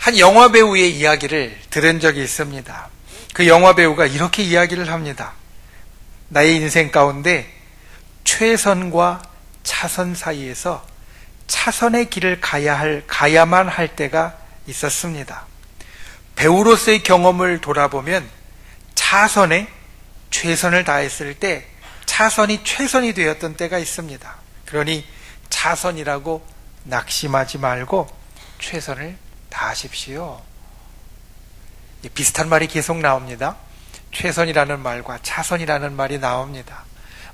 한 영화 배우의 이야기를 들은 적이 있습니다. 그 영화 배우가 이렇게 이야기를 합니다. 나의 인생 가운데 최선과 차선 사이에서 차선의 길을 가야만 할 때가 있었습니다. 배우로서의 경험을 돌아보면 차선에 최선을 다했을 때 차선이 최선이 되었던 때가 있습니다. 그러니 차선이라고 낙심하지 말고 최선을 다하십시오. 비슷한 말이 계속 나옵니다. 최선이라는 말과 차선이라는 말이 나옵니다.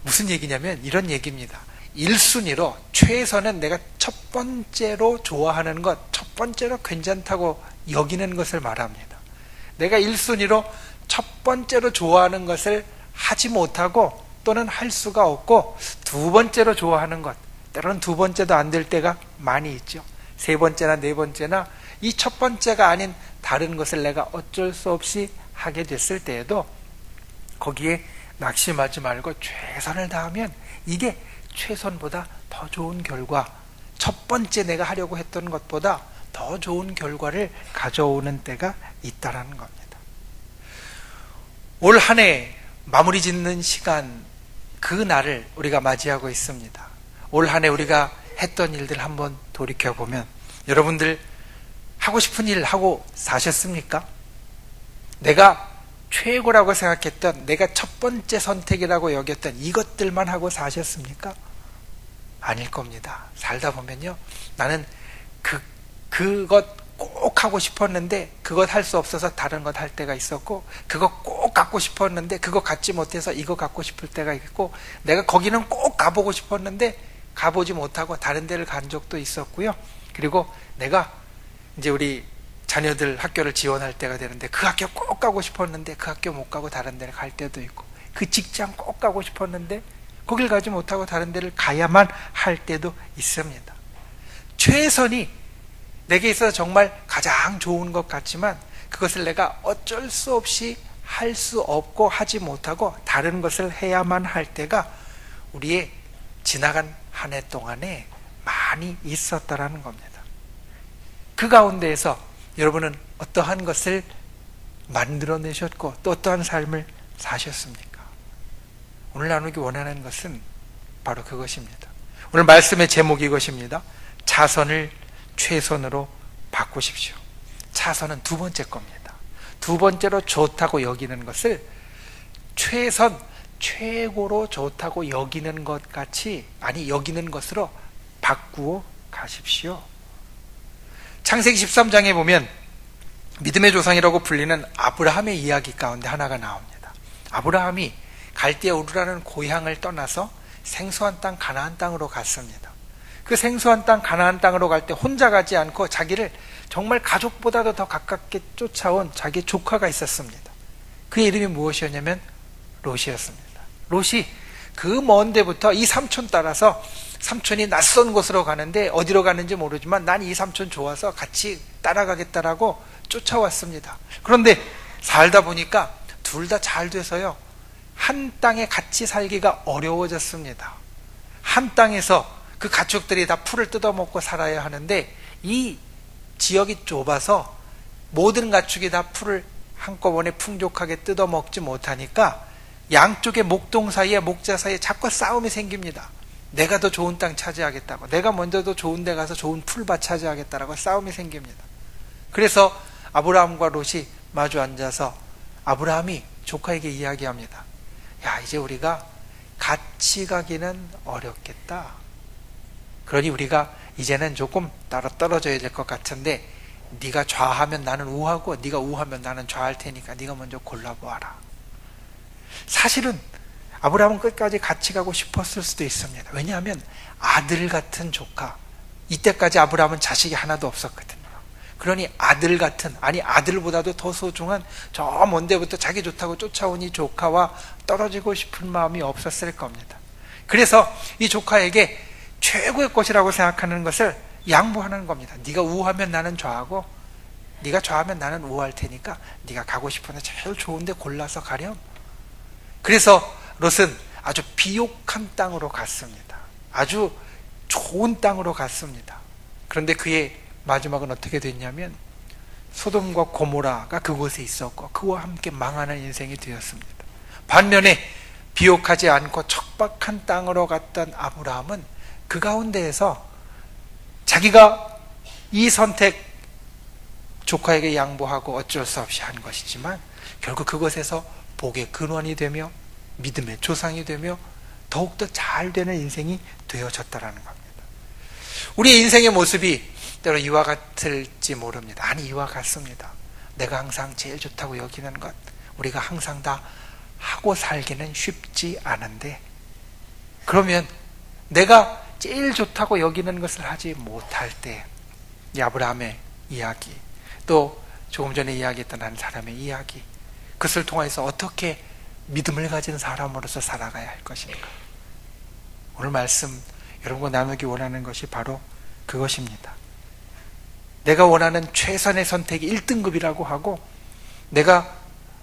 무슨 얘기냐면 이런 얘기입니다. 1순위로 최선은 내가 첫 번째로 좋아하는 것, 첫 번째로 괜찮다고 여기는 것을 말합니다. 내가 1순위로 첫 번째로 좋아하는 것을 하지 못하고 또는 할 수가 없고 두 번째로 좋아하는 것, 때로는 두 번째도 안 될 때가 많이 있죠. 세 번째나 네 번째나 이 첫 번째가 아닌 다른 것을 내가 어쩔 수 없이 하게 됐을 때에도 거기에 낙심하지 말고 최선을 다하면 이게 최선보다 더 좋은 결과, 첫 번째 내가 하려고 했던 것보다 더 좋은 결과를 가져오는 때가 있다라는 겁니다. 올 한 해 마무리 짓는 시간, 그 날을 우리가 맞이하고 있습니다. 올 한 해 우리가 했던 일들 한번 돌이켜보면 여러분들 하고 싶은 일 하고 사셨습니까? 내가 최고라고 생각했던, 내가 첫 번째 선택이라고 여겼던 이것들만 하고 사셨습니까? 아닐 겁니다. 살다 보면요, 나는 그것 꼭 하고 싶었는데 그것 할 수 없어서 다른 것 할 때가 있었고, 그거 꼭 갖고 싶었는데 그거 갖지 못해서 이거 갖고 싶을 때가 있고, 내가 거기는 꼭 가보고 싶었는데 가보지 못하고 다른 데를 간 적도 있었고요. 그리고 내가 이제 우리 자녀들 학교를 지원할 때가 되는데 그 학교 꼭 가고 싶었는데 그 학교 못 가고 다른 데를 갈 때도 있고, 그 직장 꼭 가고 싶었는데 거길 가지 못하고 다른 데를 가야만 할 때도 있습니다. 최선이 내게 있어서 정말 가장 좋은 것 같지만 그것을 내가 어쩔 수 없이 할 수 없고 하지 못하고 다른 것을 해야만 할 때가 우리의 지나간 한 해 동안에 많이 있었다라는 겁니다. 그 가운데에서 여러분은 어떠한 것을 만들어내셨고 또 어떠한 삶을 사셨습니까? 오늘 나누기 원하는 것은 바로 그것입니다. 오늘 말씀의 제목이 이것입니다. 차선을 최선으로 바꾸십시오. 차선은 두 번째 겁니다. 두 번째로 좋다고 여기는 것을 최선, 최고로 좋다고 여기는 것 같이, 아니 여기는 것으로 바꾸어 가십시오. 창세기 13장에 보면 믿음의 조상이라고 불리는 아브라함의 이야기 가운데 하나가 나옵니다. 아브라함이 갈대아 우르라는 고향을 떠나서 생소한 땅 가나안 땅으로 갔습니다. 그 생소한 땅 가나안 땅으로 갈 때 혼자 가지 않고 자기를 정말 가족보다도 더 가깝게 쫓아온 자기 조카가 있었습니다. 그의 이름이 무엇이었냐면 롯이었습니다. 롯이 그 먼 데부터 이 삼촌 따라서, 삼촌이 낯선 곳으로 가는데 어디로 가는지 모르지만 난 이 삼촌 좋아서 같이 따라가겠다라고 쫓아왔습니다. 그런데 살다 보니까 둘 다 잘 돼서요, 한 땅에 같이 살기가 어려워졌습니다. 한 땅에서 그 가축들이 다 풀을 뜯어먹고 살아야 하는데 이 지역이 좁아서 모든 가축이 다 풀을 한꺼번에 풍족하게 뜯어먹지 못하니까 양쪽의 목동 사이에, 목자 사이에 자꾸 싸움이 생깁니다. 내가 더 좋은 땅 차지하겠다고, 내가 먼저 더 좋은 데 가서 좋은 풀밭 차지하겠다라고 싸움이 생깁니다. 그래서 아브라함과 롯이 마주 앉아서 아브라함이 조카에게 이야기합니다. 야, 이제 우리가 같이 가기는 어렵겠다. 그러니 우리가 이제는 조금 따로 떨어져야 될 것 같은데 네가 좌하면 나는 우하고 네가 우하면 나는 좌할 테니까 네가 먼저 골라보아라. 사실은 아브라함은 끝까지 같이 가고 싶었을 수도 있습니다. 왜냐하면 아들 같은 조카, 이때까지 아브라함은 자식이 하나도 없었거든요. 그러니 아들 같은, 아니 아들보다도 더 소중한 저 먼 데부터 자기 좋다고 쫓아온 이 조카와 떨어지고 싶은 마음이 없었을 겁니다. 그래서 이 조카에게 최고의 것이라고 생각하는 것을 양보하는 겁니다. 네가 우하면 나는 좌하고 네가 좌하면 나는 우할 테니까 네가 가고 싶은 데 제일 좋은 데 골라서 가렴. 그래서 롯은 아주 비옥한 땅으로 갔습니다. 아주 좋은 땅으로 갔습니다. 그런데 그의 마지막은 어떻게 됐냐면 소돔과 고모라가 그곳에 있었고 그와 함께 망하는 인생이 되었습니다. 반면에 비옥하지 않고 척박한 땅으로 갔던 아브라함은 그 가운데에서 자기가 이 선택, 조카에게 양보하고 어쩔 수 없이 한 것이지만 결국 그것에서 복의 근원이 되며 믿음의 조상이 되며 더욱더 잘 되는 인생이 되어졌다라는 겁니다. 우리의 인생의 모습이 때로 이와 같을지 모릅니다. 아니, 이와 같습니다. 내가 항상 제일 좋다고 여기는 것, 우리가 항상 다 하고 살기는 쉽지 않은데, 그러면 내가 제일 좋다고 여기는 것을 하지 못할 때, 이 아브라함의 이야기, 또 조금 전에 이야기했던 한 사람의 이야기, 그것을 통해서 어떻게 믿음을 가진 사람으로서 살아가야 할 것인가. 오늘 말씀 여러분과 나누기 원하는 것이 바로 그것입니다. 내가 원하는 최선의 선택이 1등급이라고 하고, 내가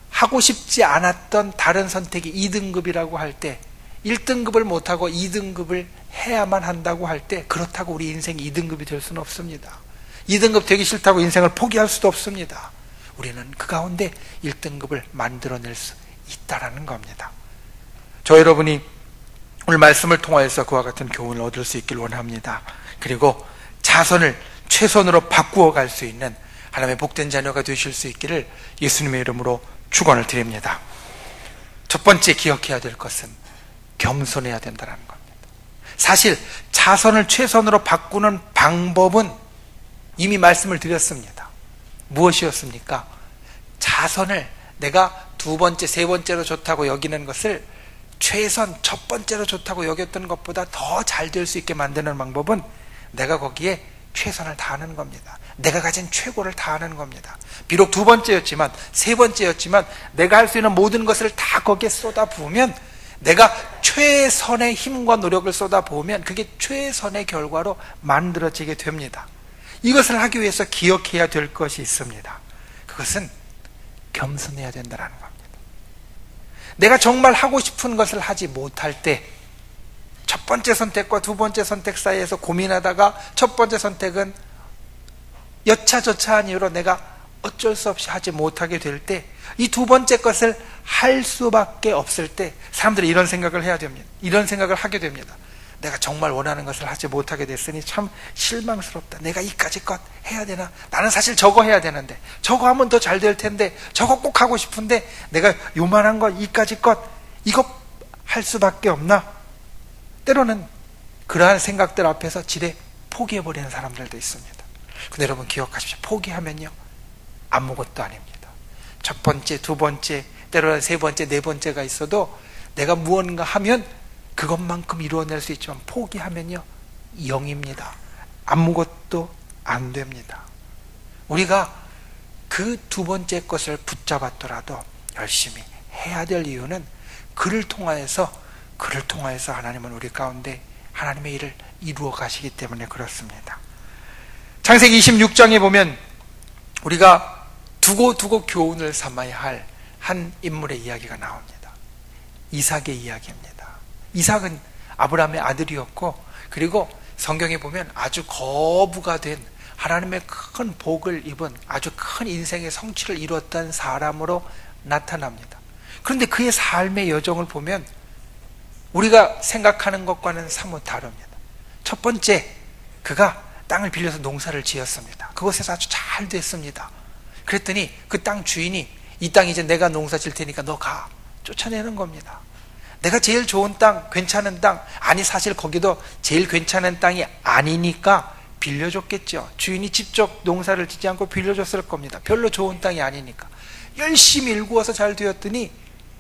하고 싶지 않았던 다른 선택이 2등급이라고 할 때, 1등급을 못하고 2등급을 해야만 한다고 할 때, 그렇다고 우리 인생이 2등급이 될 수는 없습니다. 2등급 되기 싫다고 인생을 포기할 수도 없습니다. 우리는 그 가운데 1등급을 만들어낼 수 있다라는 겁니다. 저 여러분이 오늘 말씀을 통하여서 그와 같은 교훈을 얻을 수 있길 원합니다. 그리고 자선을 최선으로 바꾸어 갈 수 있는 하나님의 복된 자녀가 되실 수 있기를 예수님의 이름으로 축원을 드립니다. 첫 번째 기억해야 될 것은 겸손해야 된다는 겁니다. 사실 자선을 최선으로 바꾸는 방법은 이미 말씀을 드렸습니다. 무엇이었습니까? 자선을 내가 두 번째, 세 번째로 좋다고 여기는 것을 최선, 첫 번째로 좋다고 여겼던 것보다 더 잘 될 수 있게 만드는 방법은 내가 거기에 최선을 다하는 겁니다. 내가 가진 최고를 다하는 겁니다. 비록 두 번째였지만, 세 번째였지만 내가 할 수 있는 모든 것을 다 거기에 쏟아부으면, 내가 최선의 힘과 노력을 쏟아부으면 그게 최선의 결과로 만들어지게 됩니다. 이것을 하기 위해서 기억해야 될 것이 있습니다. 그것은 겸손해야 된다는 겁니다. 내가 정말 하고 싶은 것을 하지 못할 때, 첫 번째 선택과 두 번째 선택 사이에서 고민하다가 첫 번째 선택은 여차저차한 이유로 내가 어쩔 수 없이 하지 못하게 될 때, 이 두 번째 것을 할 수밖에 없을 때 사람들이 이런 생각을 해야 됩니다. 이런 생각을 하게 됩니다. 내가 정말 원하는 것을 하지 못하게 됐으니 참 실망스럽다. 내가 이까지 것 해야 되나? 나는 사실 저거 해야 되는데, 저거 하면 더 잘 될 텐데, 저거 꼭 하고 싶은데 내가 요만한 것, 이까지 것, 이거 할 수밖에 없나? 때로는 그러한 생각들 앞에서 지레 포기해버리는 사람들도 있습니다. 근데 여러분 기억하십시오. 포기하면요, 아무것도 아닙니다. 첫 번째, 두 번째, 때로는 세 번째, 네 번째가 있어도 내가 무언가 하면 그것만큼 이루어낼 수 있지만 포기하면요, 0입니다. 아무것도 안 됩니다. 우리가 그 두 번째 것을 붙잡았더라도 열심히 해야 될 이유는 그를 통하여서 하나님은 우리 가운데 하나님의 일을 이루어 가시기 때문에 그렇습니다. 창세기 26장에 보면 우리가 두고 교훈을 삼아야 할 한 인물의 이야기가 나옵니다. 이삭의 이야기입니다. 이삭은 아브라함의 아들이었고, 그리고 성경에 보면 아주 거부가 된, 하나님의 큰 복을 입은 아주 큰 인생의 성취를 이루었던 사람으로 나타납니다. 그런데 그의 삶의 여정을 보면 우리가 생각하는 것과는 사뭇 다릅니다. 첫 번째, 그가 땅을 빌려서 농사를 지었습니다. 그곳에서 아주 잘 됐습니다. 그랬더니 그 땅 주인이 이 땅 이제 내가 농사 질 테니까 너 가, 쫓아내는 겁니다. 내가 제일 좋은 땅, 괜찮은 땅, 아니 사실 거기도 제일 괜찮은 땅이 아니니까 빌려줬겠죠. 주인이 직접 농사를 짓지 않고 빌려줬을 겁니다. 별로 좋은 땅이 아니니까. 열심히 일구어서 잘 되었더니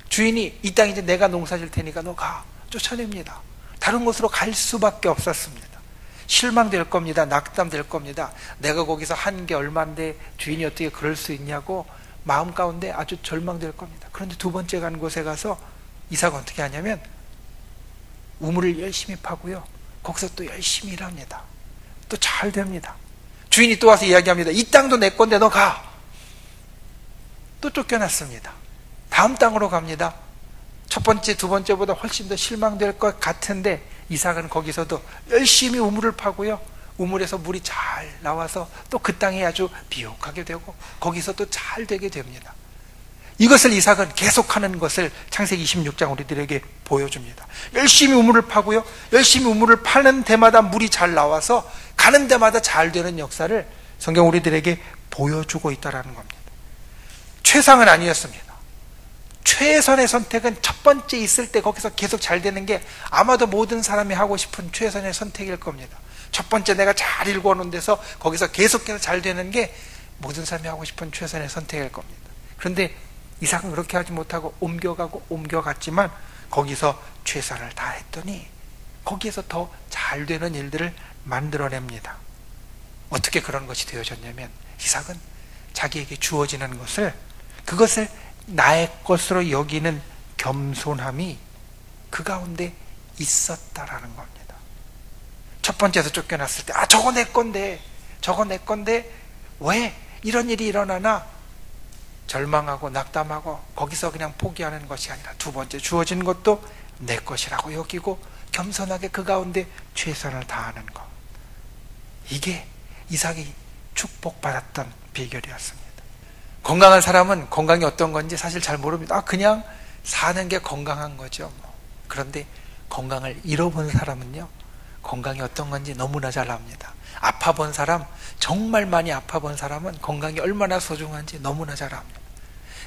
주인이 이 땅 이제 내가 농사 질 테니까 너 가, 쫓아냅니다. 다른 곳으로 갈 수밖에 없었습니다. 실망될 겁니다. 낙담될 겁니다. 내가 거기서 한 게 얼만데 주인이 어떻게 그럴 수 있냐고 마음 가운데 아주 절망될 겁니다. 그런데 두 번째 간 곳에 가서 이삭은 어떻게 하냐면 우물을 열심히 파고요, 거기서 또 열심히 일합니다. 또 잘 됩니다. 주인이 또 와서 이야기합니다. 이 땅도 내 건데 너 가. 또 쫓겨났습니다. 다음 땅으로 갑니다. 첫 번째, 두 번째보다 훨씬 더 실망될 것 같은데 이삭은 거기서도 열심히 우물을 파고요, 우물에서 물이 잘 나와서 또 그 땅이 아주 비옥하게 되고 거기서 또 잘 되게 됩니다. 이것을 이삭은 계속하는 것을 창세기 26장 우리들에게 보여줍니다. 열심히 우물을 파고요, 열심히 우물을 파는 데마다 물이 잘 나와서 가는 데마다 잘 되는 역사를 성경 우리들에게 보여주고 있다는 겁니다. 최상은 아니었습니다. 최선의 선택은 첫 번째 있을 때 거기서 계속 잘 되는 게 아마도 모든 사람이 하고 싶은 최선의 선택일 겁니다. 첫 번째 내가 잘 읽어놓은 데서 거기서 계속해서 잘 되는 게 모든 사람이 하고 싶은 최선의 선택일 겁니다. 그런데 이삭은 그렇게 하지 못하고 옮겨갔지만 거기서 최선을 다했더니 거기에서 더 잘 되는 일들을 만들어냅니다. 어떻게 그런 것이 되어졌냐면 이삭은 자기에게 주어지는 것을, 그것을 나의 것으로 여기는 겸손함이 그 가운데 있었다라는 겁니다. 첫 번째에서 쫓겨났을 때 저거 내 건데 왜 이런 일이 일어나나 절망하고 낙담하고 거기서 그냥 포기하는 것이 아니라 두 번째 주어진 것도 내 것이라고 여기고 겸손하게 그 가운데 최선을 다하는 것, 이게 이삭이 축복받았던 비결이었습니다. 건강한 사람은 건강이 어떤 건지 사실 잘 모릅니다. 그냥 사는 게 건강한 거죠. 그런데 건강을 잃어본 사람은요, 건강이 어떤 건지 너무나 잘 압니다. 아파본 사람, 정말 많이 아파본 사람은 건강이 얼마나 소중한지 너무나 잘 압니다.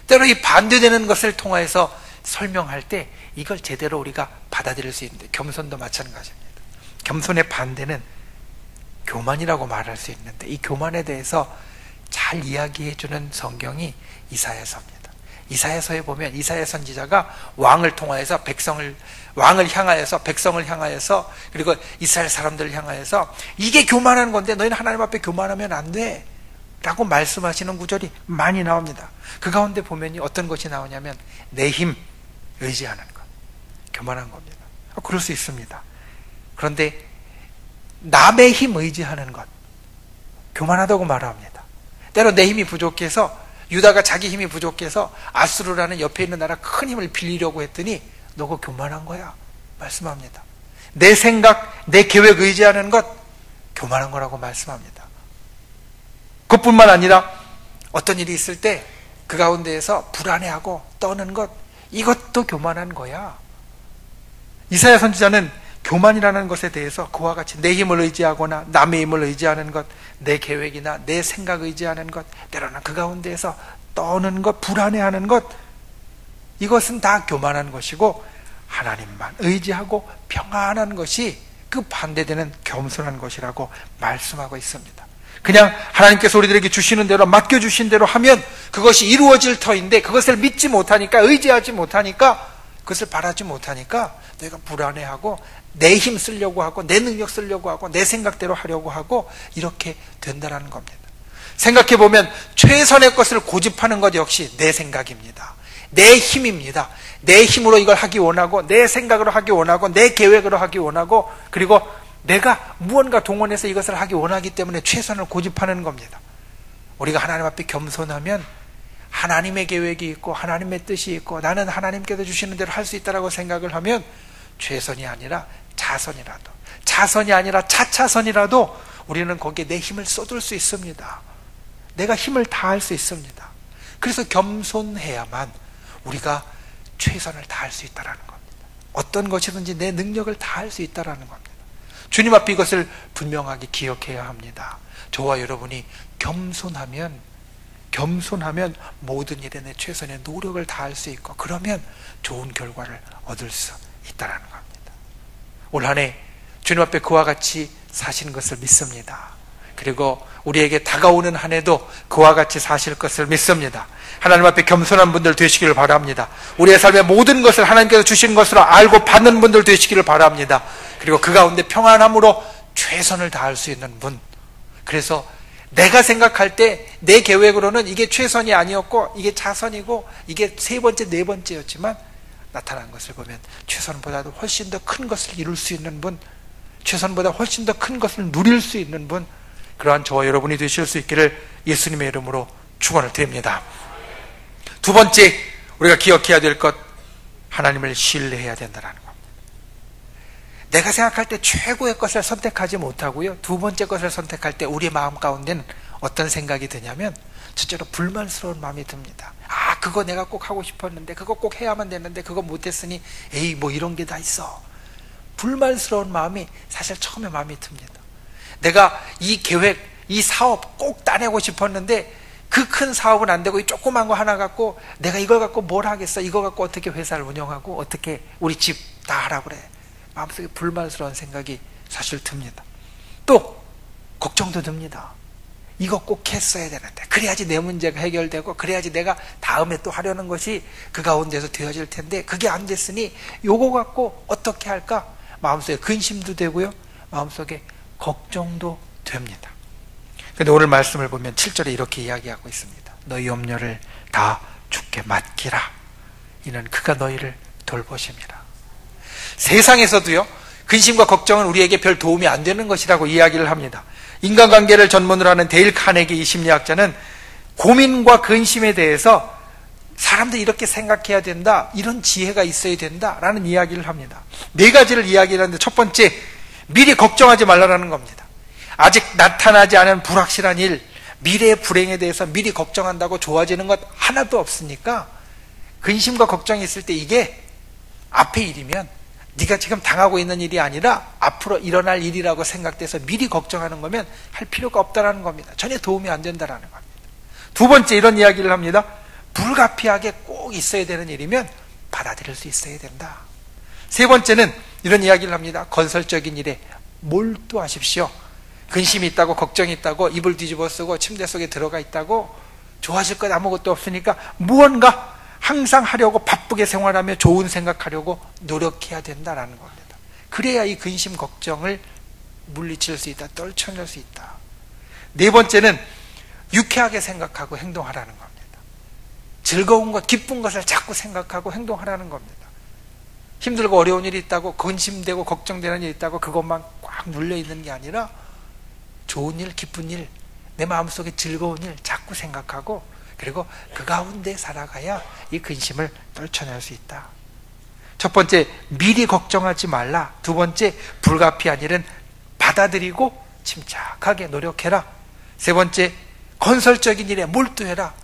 때로 이 반대되는 것을 통해서 설명할 때 이걸 제대로 우리가 받아들일 수 있는데, 겸손도 마찬가지입니다. 겸손의 반대는 교만이라고 말할 수 있는데, 이 교만에 대해서 잘 이야기해주는 성경이 이사야서입니다. 이사야서에 보면 이사야 선지자가 왕을 통하여서 왕을 향하여서, 백성을 향하여서, 그리고 이스라엘 사람들을 향하여서 이게 교만한 건데 너희는 하나님 앞에 교만하면 안 돼 라고 말씀하시는 구절이 많이 나옵니다. 그 가운데 보면 어떤 것이 나오냐면 내 힘 의지하는 것, 교만한 겁니다. 그럴 수 있습니다. 그런데 남의 힘 의지하는 것, 교만하다고 말합니다. 때로 내 힘이 부족해서, 유다가 자기 힘이 부족해서 아수르라는 옆에 있는 나라 큰 힘을 빌리려고 했더니 너 그거 교만한 거야 말씀합니다. 내 생각, 내 계획 의지하는 것, 교만한 거라고 말씀합니다. 그것뿐만 아니라 어떤 일이 있을 때 그 가운데에서 불안해하고 떠는 것, 이것도 교만한 거야. 이사야 선지자는 교만이라는 것에 대해서 그와 같이 내 힘을 의지하거나 남의 힘을 의지하는 것, 내 계획이나 내 생각 의지하는 것, 때로는 그 가운데에서 떠는 것, 불안해하는 것, 이것은 다 교만한 것이고 하나님만 의지하고 평안한 것이 그 반대되는 겸손한 것이라고 말씀하고 있습니다. 그냥 하나님께서 우리들에게 주시는 대로, 맡겨주신 대로 하면 그것이 이루어질 터인데, 그것을 믿지 못하니까, 의지하지 못하니까, 그것을 바라지 못하니까 내가 불안해하고 내 힘 쓰려고 하고 내 능력 쓰려고 하고 내 생각대로 하려고 하고 이렇게 된다는 겁니다. 생각해보면 최선의 것을 고집하는 것 역시 내 생각입니다. 내 힘입니다. 내 힘으로 이걸 하기 원하고, 내 생각으로 하기 원하고, 내 계획으로 하기 원하고, 그리고 내가 무언가 동원해서 이것을 하기 원하기 때문에 최선을 고집하는 겁니다. 우리가 하나님 앞에 겸손하면 하나님의 계획이 있고 하나님의 뜻이 있고 나는 하나님께서 주시는 대로 할 수 있다고 생각을 하면 최선이 아니라 자선이라도, 자선이 아니라 차차선이라도 우리는 거기에 내 힘을 쏟을 수 있습니다. 내가 힘을 다할 수 있습니다. 그래서 겸손해야만 우리가 최선을 다할 수 있다는 겁니다. 어떤 것이든지 내 능력을 다할 수 있다는 겁니다. 주님 앞에 이것을 분명하게 기억해야 합니다. 저와 여러분이 겸손하면 모든 일에 내 최선의 노력을 다할 수 있고, 그러면 좋은 결과를 얻을 수 있다는 겁니다. 올 한 해 주님 앞에 그와 같이 사시는 것을 믿습니다. 그리고 우리에게 다가오는 한 해도 그와 같이 사실 것을 믿습니다. 하나님 앞에 겸손한 분들 되시기를 바랍니다. 우리의 삶의 모든 것을 하나님께서 주신 것으로 알고 받는 분들 되시기를 바랍니다. 그리고 그 가운데 평안함으로 최선을 다할 수 있는 분, 그래서 내가 생각할 때 내 계획으로는 이게 최선이 아니었고 이게 자선이고 이게 세 번째, 네 번째였지만 나타난 것을 보면 최선보다도 훨씬 더 큰 것을 이룰 수 있는 분, 최선보다 훨씬 더 큰 것을 누릴 수 있는 분, 그러한 저와 여러분이 되실 수 있기를 예수님의 이름으로 축원을 드립니다. 두 번째, 우리가 기억해야 될 것, 하나님을 신뢰해야 된다는 겁니다. 내가 생각할 때 최고의 것을 선택하지 못하고요, 두 번째 것을 선택할 때 우리 마음 가운데는 어떤 생각이 드냐면 첫째로 불만스러운 마음이 듭니다. 아, 그거 내가 꼭 하고 싶었는데, 그거 꼭 해야만 되는데 그거 못했으니 에이 뭐 이런 게 다 있어. 불만스러운 마음이 사실 처음에 마음이 듭니다. 내가 이 계획, 이 사업 꼭 따내고 싶었는데 그 큰 사업은 안 되고 이 조그만 거 하나 갖고 내가 이걸 갖고 뭘 하겠어, 이거 갖고 어떻게 회사를 운영하고 어떻게 우리 집 다 하라고 그래. 마음속에 불만스러운 생각이 사실 듭니다. 또 걱정도 듭니다. 이거 꼭 했어야 되는데, 그래야지 내 문제가 해결되고 그래야지 내가 다음에 또 하려는 것이 그 가운데서 되어질 텐데 그게 안 됐으니 요거 갖고 어떻게 할까? 마음속에 근심도 되고요, 마음속에 걱정도 됩니다. 근데 오늘 말씀을 보면 7절에 이렇게 이야기하고 있습니다. 너희 염려를 다 주께 맡기라. 이는 그가 너희를 돌보심이라. 세상에서도요, 근심과 걱정은 우리에게 별 도움이 안 되는 것이라고 이야기를 합니다. 인간관계를 전문으로 하는 데일 카네기 이 심리학자는 고민과 근심에 대해서 사람들이 이렇게 생각해야 된다, 이런 지혜가 있어야 된다라는 이야기를 합니다. 네 가지를 이야기하는데 첫 번째, 미리 걱정하지 말라라는 겁니다. 아직 나타나지 않은 불확실한 일, 미래의 불행에 대해서 미리 걱정한다고 좋아지는 것 하나도 없으니까 근심과 걱정이 있을 때 이게 앞의 일이면, 네가 지금 당하고 있는 일이 아니라 앞으로 일어날 일이라고 생각돼서 미리 걱정하는 거면 할 필요가 없다라는 겁니다. 전혀 도움이 안 된다라는 겁니다. 두 번째, 이런 이야기를 합니다. 불가피하게 꼭 있어야 되는 일이면 받아들일 수 있어야 된다. 세 번째는 이런 이야기를 합니다. 건설적인 일에 몰두하십시오. 근심이 있다고, 걱정이 있다고, 이불 뒤집어 쓰고 침대 속에 들어가 있다고 좋아질 것 아무것도 없으니까 무언가 항상 하려고, 바쁘게 생활하며 좋은 생각하려고 노력해야 된다라는 겁니다. 그래야 이 근심 걱정을 물리칠 수 있다, 떨쳐낼 수 있다. 네 번째는 유쾌하게 생각하고 행동하라는 겁니다. 즐거운 것, 기쁜 것을 자꾸 생각하고 행동하라는 겁니다. 힘들고 어려운 일이 있다고, 근심되고 걱정되는 일이 있다고 그것만 꽉 눌려 있는 게 아니라 좋은 일, 기쁜 일, 내 마음속에 즐거운 일 자꾸 생각하고, 그리고 그 가운데 살아가야 이 근심을 떨쳐낼 수 있다. 첫 번째, 미리 걱정하지 말라. 두 번째, 불가피한 일은 받아들이고 침착하게 노력해라. 세 번째, 건설적인 일에 몰두해라.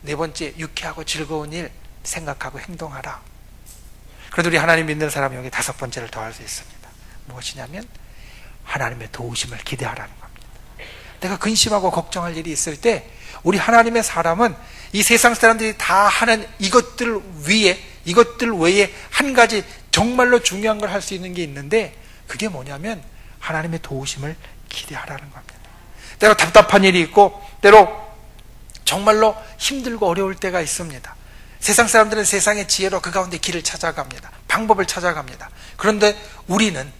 네 번째, 유쾌하고 즐거운 일 생각하고 행동하라. 그래도 우리 하나님 믿는 사람이 여기 다섯 번째를 더할 수 있습니다. 무엇이냐면 하나님의 도우심을 기대하라는 겁니다. 내가 근심하고 걱정할 일이 있을 때 우리 하나님의 사람은 이 세상 사람들이 다 하는 이것들 위에, 이것들 외에 한 가지 정말로 중요한 걸 할 수 있는 게 있는데, 그게 뭐냐면 하나님의 도우심을 기대하라는 겁니다. 때로 답답한 일이 있고 때로 정말로 힘들고 어려울 때가 있습니다. 세상 사람들은 세상의 지혜로 그 가운데 길을 찾아갑니다. 방법을 찾아갑니다. 그런데 우리는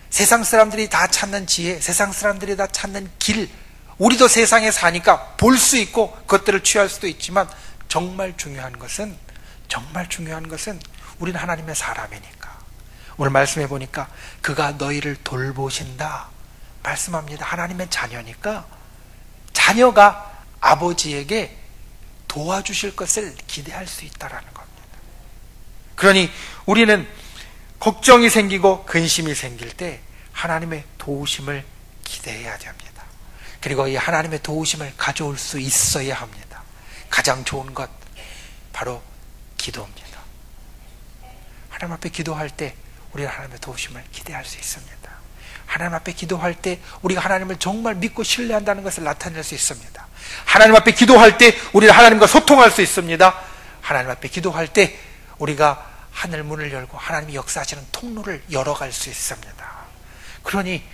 세상 사람들이 다 찾는 지혜, 세상 사람들이 다 찾는 길, 우리도 세상에 사니까 볼 수 있고 그것들을 취할 수도 있지만 정말 중요한 것은 우리는 하나님의 사람이니까, 오늘 말씀해 보니까 그가 너희를 돌보신다 말씀합니다. 하나님의 자녀니까 자녀가 아버지에게 도와주실 것을 기대할 수 있다라는 겁니다. 그러니 우리는 걱정이 생기고 근심이 생길 때 하나님의 도우심을 기대해야 됩니다. 그리고 이 하나님의 도우심을 가져올 수 있어야 합니다. 가장 좋은 것 바로 기도입니다. 하나님 앞에 기도할 때 우리가 하나님의 도우심을 기대할 수 있습니다. 하나님 앞에 기도할 때 우리가 하나님을 정말 믿고 신뢰한다는 것을 나타낼 수 있습니다. 하나님 앞에 기도할 때 우리가 하나님과 소통할 수 있습니다. 하나님 앞에 기도할 때 우리가 하늘 문을 열고 하나님이 역사하시는 통로를 열어갈 수 있습니다. 그러니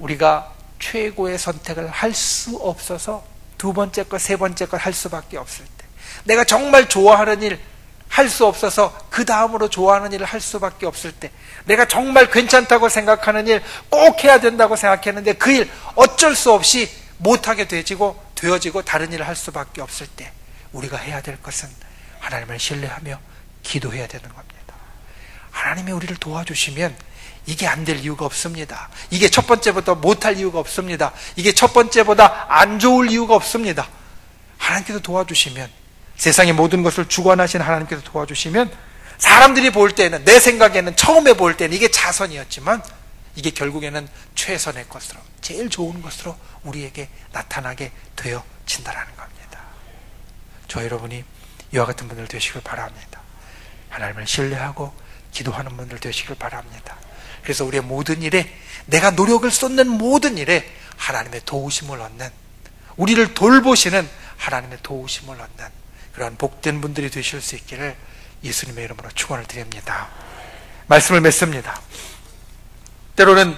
우리가 최고의 선택을 할 수 없어서 두 번째 것, 세 번째 것 할 수밖에 없을 때, 내가 정말 좋아하는 일 할 수 없어서 그 다음으로 좋아하는 일을 할 수밖에 없을 때, 내가 정말 괜찮다고 생각하는 일 꼭 해야 된다고 생각했는데 그 일 어쩔 수 없이 못하게 되어지고 다른 일을 할 수밖에 없을 때, 우리가 해야 될 것은 하나님을 신뢰하며 기도해야 되는 겁니다. 하나님이 우리를 도와주시면 이게 안 될 이유가 없습니다. 이게 첫 번째보다 못할 이유가 없습니다. 이게 첫 번째보다 안 좋을 이유가 없습니다. 하나님께서 도와주시면, 세상의 모든 것을 주관하신 하나님께서 도와주시면 사람들이 볼 때는, 내 생각에는 처음에 볼 때는 이게 자선이었지만 이게 결국에는 최선의 것으로, 제일 좋은 것으로 우리에게 나타나게 되어진다는 겁니다. 저 여러분이 이와 같은 분들 되시길 바랍니다. 하나님을 신뢰하고 기도하는 분들 되시길 바랍니다. 그래서 우리의 모든 일에, 내가 노력을 쏟는 모든 일에 하나님의 도우심을 얻는, 우리를 돌보시는 하나님의 도우심을 얻는 그러한 복된 분들이 되실 수 있기를 예수님의 이름으로 축원을 드립니다. 말씀을 맺습니다. 때로는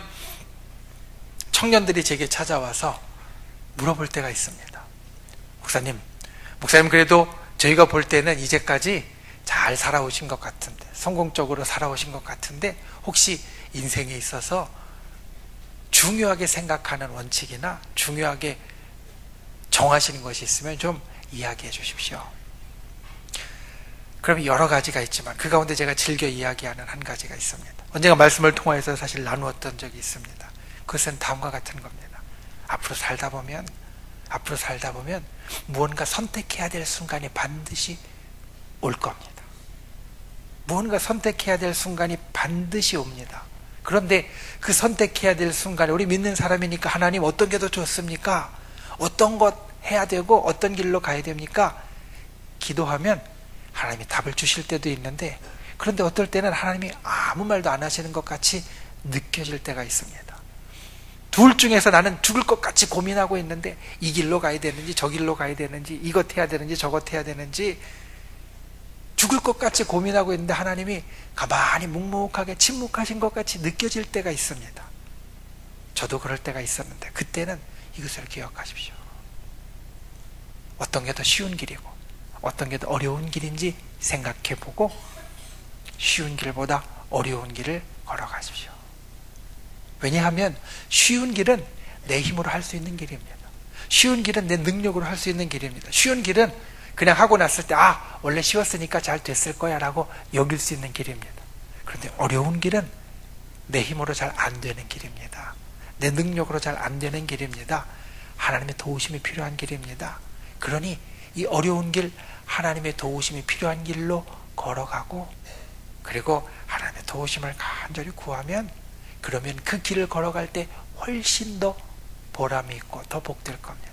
청년들이 제게 찾아와서 물어볼 때가 있습니다. 목사님 그래도 저희가 볼 때는 이제까지 잘 살아오신 것 같은데, 성공적으로 살아오신 것 같은데 혹시 인생에 있어서 중요하게 생각하는 원칙이나 중요하게 정하시는 것이 있으면 좀 이야기해 주십시오. 그러면 여러 가지가 있지만 그 가운데 제가 즐겨 이야기하는 한 가지가 있습니다. 언젠가 말씀을 통해서 사실 나누었던 적이 있습니다. 그것은 다음과 같은 겁니다. 앞으로 살다 보면 무언가 선택해야 될 순간이 반드시 올 겁니다. 무언가 선택해야 될 순간이 반드시 옵니다. 그런데 그 선택해야 될 순간에, 우리 믿는 사람이니까 하나님 어떤 게 더 좋습니까? 어떤 것 해야 되고 어떤 길로 가야 됩니까? 기도하면 하나님이 답을 주실 때도 있는데, 그런데 어떨 때는 하나님이 아무 말도 안 하시는 것 같이 느껴질 때가 있습니다. 둘 중에서 나는 죽을 것 같이 고민하고 있는데 이 길로 가야 되는지 저 길로 가야 되는지, 이것 해야 되는지 저것 해야 되는지 죽을 것 같이 고민하고 있는데 하나님이 가만히 묵묵하게 침묵하신 것 같이 느껴질 때가 있습니다. 저도 그럴 때가 있었는데 그때는 이것을 기억하십시오. 어떤 게 더 쉬운 길이고 어떤 게 더 어려운 길인지 생각해보고 쉬운 길보다 어려운 길을 걸어가십시오. 왜냐하면 쉬운 길은 내 힘으로 할 수 있는 길입니다. 쉬운 길은 내 능력으로 할 수 있는 길입니다. 쉬운 길은 그냥 하고 났을 때 원래 쉬웠으니까 잘 됐을 거야 라고 여길 수 있는 길입니다. 그런데 어려운 길은 내 힘으로 잘 안 되는 길입니다. 내 능력으로 잘 안 되는 길입니다. 하나님의 도우심이 필요한 길입니다. 그러니 이 어려운 길, 하나님의 도우심이 필요한 길로 걸어가고, 그리고 하나님의 도우심을 간절히 구하면, 그러면 그 길을 걸어갈 때 훨씬 더 보람이 있고 더 복될 겁니다.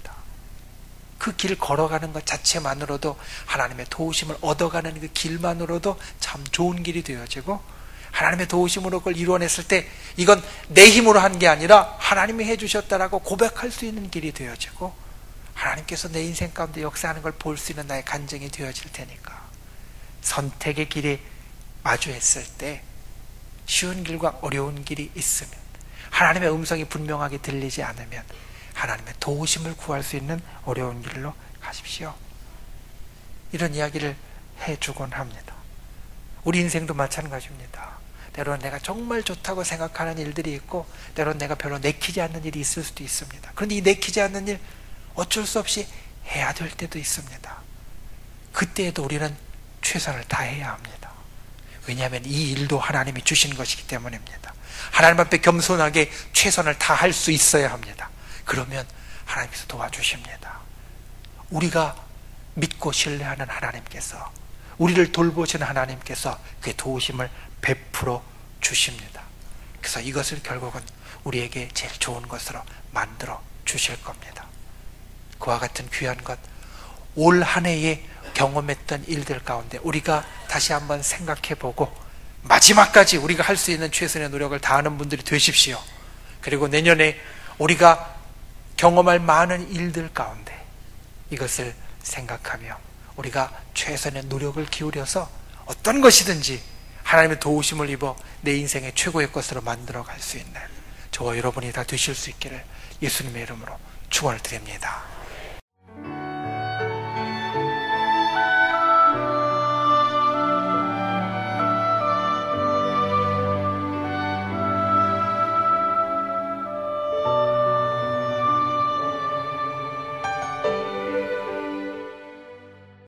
그 길 걸어가는 것 자체만으로도, 하나님의 도우심을 얻어가는 그 길만으로도 참 좋은 길이 되어지고, 하나님의 도우심으로 그걸 이루어냈을 때 이건 내 힘으로 한 게 아니라 하나님이 해주셨다라고 고백할 수 있는 길이 되어지고, 하나님께서 내 인생 가운데 역사하는 걸 볼 수 있는 나의 간증이 되어질 테니까, 선택의 길이 마주했을 때 쉬운 길과 어려운 길이 있으면, 하나님의 음성이 분명하게 들리지 않으면 하나님의 도우심을 구할 수 있는 어려운 길로 가십시오. 이런 이야기를 해주곤 합니다. 우리 인생도 마찬가지입니다. 때로는 내가 정말 좋다고 생각하는 일들이 있고, 때로는 내가 별로 내키지 않는 일이 있을 수도 있습니다. 그런데 이 내키지 않는 일 어쩔 수 없이 해야 될 때도 있습니다. 그때에도 우리는 최선을 다해야 합니다. 왜냐하면 이 일도 하나님이 주신 것이기 때문입니다. 하나님 앞에 겸손하게 최선을 다할 수 있어야 합니다. 그러면 하나님께서 도와주십니다. 우리가 믿고 신뢰하는 하나님께서, 우리를 돌보시는 하나님께서 그의 도우심을 베풀어 주십니다. 그래서 이것을 결국은 우리에게 제일 좋은 것으로 만들어 주실 겁니다. 그와 같은 귀한 것, 올 한 해에 경험했던 일들 가운데 우리가 다시 한번 생각해보고 마지막까지 우리가 할 수 있는 최선의 노력을 다하는 분들이 되십시오. 그리고 내년에 우리가 경험할 많은 일들 가운데 이것을 생각하며 우리가 최선의 노력을 기울여서 어떤 것이든지 하나님의 도우심을 입어 내 인생의 최고의 것으로 만들어 갈 수 있는 저와 여러분이 다 되실 수 있기를 예수님의 이름으로 축원을 드립니다.